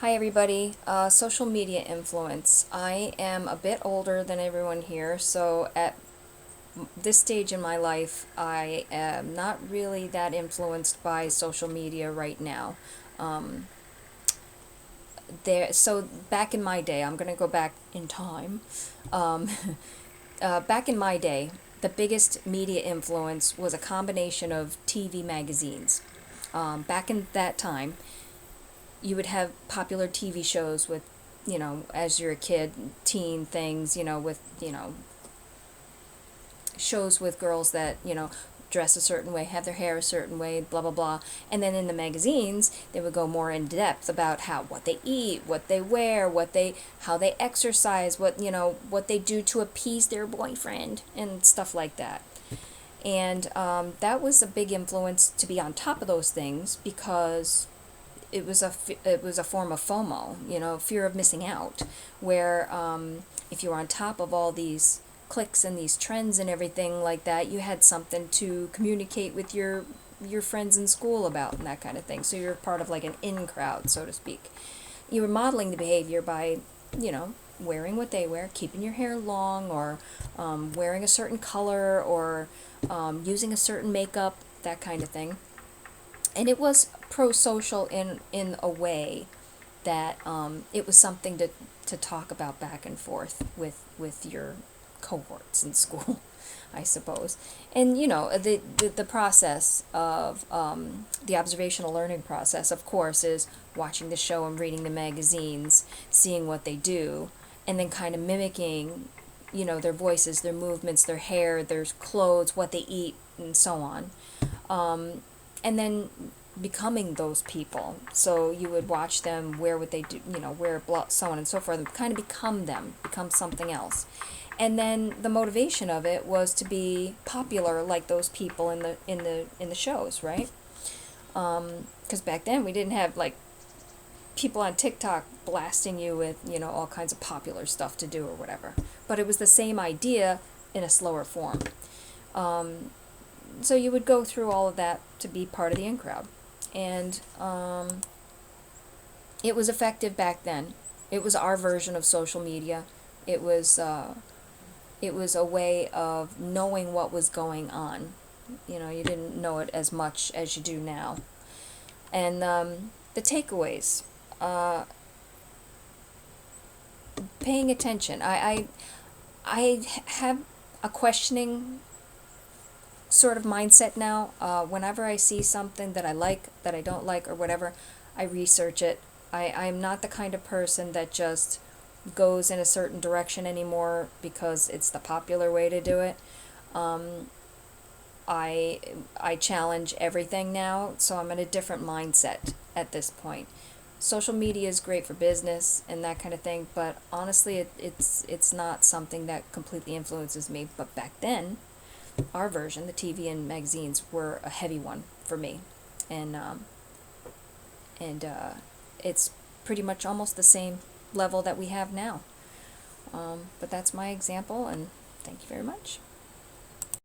Hi everybody. Social media influence. I am a bit older than everyone here, so at this stage in my life, I am not really that influenced by social media right now. Um, so back in my day, I'm gonna go back in time. Um, back in my day, the biggest media influence was a combination of TV magazines. Back in that time, you would have popular TV shows with, as you're a kid, teen things, with, shows with girls that, dress a certain way, have their hair a certain way, blah, blah, blah. And then in the magazines, they would go more in depth about what they eat, what they wear, how they exercise, what they do to appease their boyfriend and stuff like that. And that was a big influence to be on top of those things because it was a form of FOMO, fear of missing out, where if you were on top of all these clicks and these trends and everything like that, you had something to communicate with your friends in school about and that kind of thing. So you're part of like an in crowd, so to speak. You were modeling the behavior by, wearing what they wear, keeping your hair long, or wearing a certain color, or using a certain makeup, that kind of thing. And it was pro-social in a way that it was something to talk about back and forth with your cohorts in school, I suppose. And the process of the observational learning process, of course, is watching the show and reading the magazines, seeing what they do, and then kind of mimicking, their voices, their movements, their hair, their clothes, what they eat, and so on. And then becoming those people. So you would watch them, wear what they do, wear so on and so forth, and kind of become them, become something else. And then the motivation of it was to be popular like those people in the shows, right? Because back then we didn't have like people on TikTok blasting you with all kinds of popular stuff to do or whatever. But it was the same idea in a slower form. So you would go through all of that to be part of the in crowd. And it was effective back then. It was our version of social media. It was a way of knowing what was going on. You didn't know it as much as you do now. And the takeaways, uh, paying attention. I have a questioning sort of mindset now. Whenever I see something that I like, that I don't like, or whatever, I research it. I'm not the kind of person that just goes in a certain direction anymore because it's the popular way to do it. Um, I challenge everything now, so I'm in a different mindset at this point. Social media is great for business and that kind of thing, but honestly, it's not something that completely influences me. But back then, our version, the TV and magazines, were a heavy one for me, and it's pretty much almost the same level that we have now. But that's my example, and thank you very much.